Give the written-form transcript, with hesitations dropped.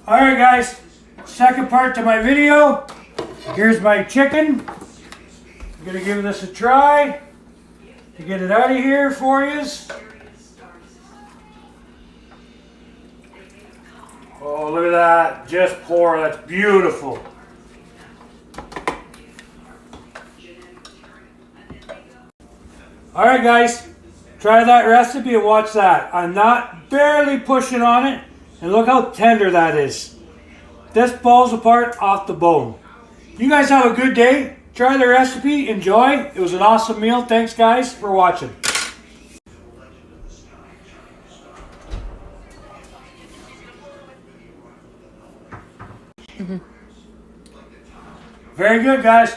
Alright guys, second part to my video. Here's my chicken. I'm gonna give this a try to get it out of here for you. Oh, look at that. Just pour. That's beautiful. Alright guys, try that recipe and watch that. I'm not barely pushing on it, and look how tender that is. This falls apart off the bone. You guys have a good day. Try the recipe, enjoy. It was an awesome meal. Thanks guys for watching. Very good guys.